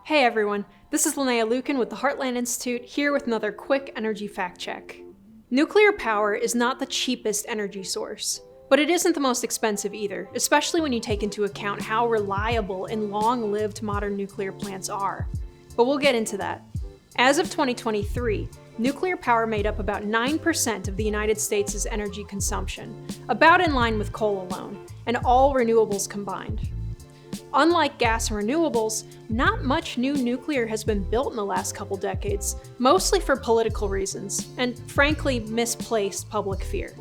Hey everyone, this is Linnea Lucan with the Heartland Institute, here with another quick energy fact check. Nuclear power is not the cheapest energy source, but it isn't the most expensive either, especially when you take into account how reliable and long-lived modern nuclear plants are. But we'll get into that. As of 2023, nuclear power made up about 9% of the United States' energy consumption, about in line with coal alone, and all renewables combined. Unlike gas and renewables, not much new nuclear has been built in the last couple decades, mostly for political reasons, and frankly misplaced public fear.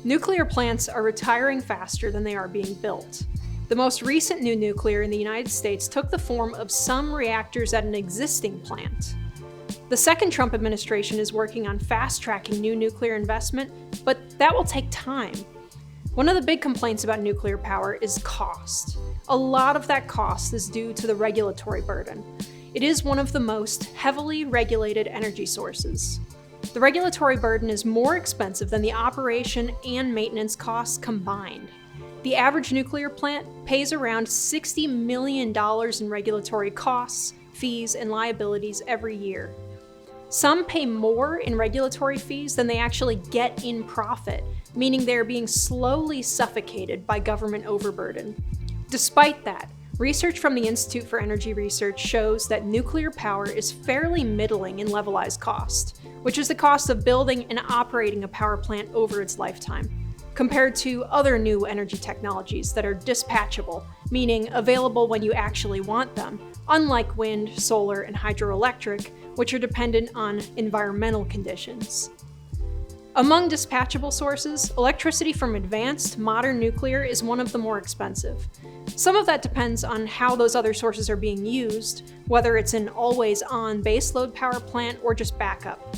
Nuclear plants are retiring faster than they are being built. The most recent new nuclear in the United States took the form of some reactors at an existing plant. The second Trump administration is working on fast-tracking new nuclear investment, but that will take time. One of the big complaints about nuclear power is cost. A lot of that cost is due to the regulatory burden. It is one of the most heavily regulated energy sources. The regulatory burden is more expensive than the operation and maintenance costs combined. The average nuclear plant pays around $60 million in regulatory costs, fees, and liabilities every year. Some pay more in regulatory fees than they actually get in profit, meaning they are being slowly suffocated by government overburden. Despite that, research from the Institute for Energy Research shows that nuclear power is fairly middling in levelized cost, which is the cost of building and operating a power plant over its lifetime, compared to other new energy technologies that are dispatchable, meaning available when you actually want them, unlike wind, solar, and hydroelectric, which are dependent on environmental conditions. Among dispatchable sources, electricity from advanced, modern nuclear is one of the more expensive. Some of that depends on how those other sources are being used, whether it's an always-on baseload power plant or just backup.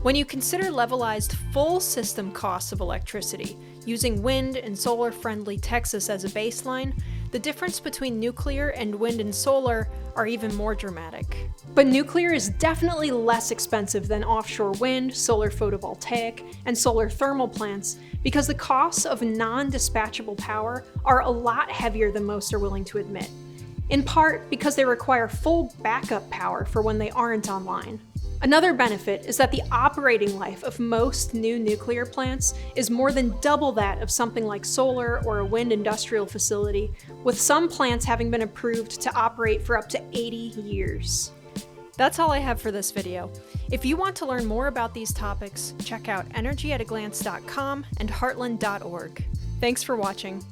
When you consider levelized full system costs of electricity, using wind and solar-friendly Texas as a baseline, the difference between nuclear and wind and solar are even more dramatic. But nuclear is definitely less expensive than offshore wind, solar photovoltaic, and solar thermal plants because the costs of non-dispatchable power are a lot heavier than most are willing to admit, in part because they require full backup power for when they aren't online. Another benefit is that the operating life of most new nuclear plants is more than double that of something like solar or a wind industrial facility, with some plants having been approved to operate for up to 80 years. That's all I have for this video. If you want to learn more about these topics, check out energyataglance.com and heartland.org. Thanks for watching.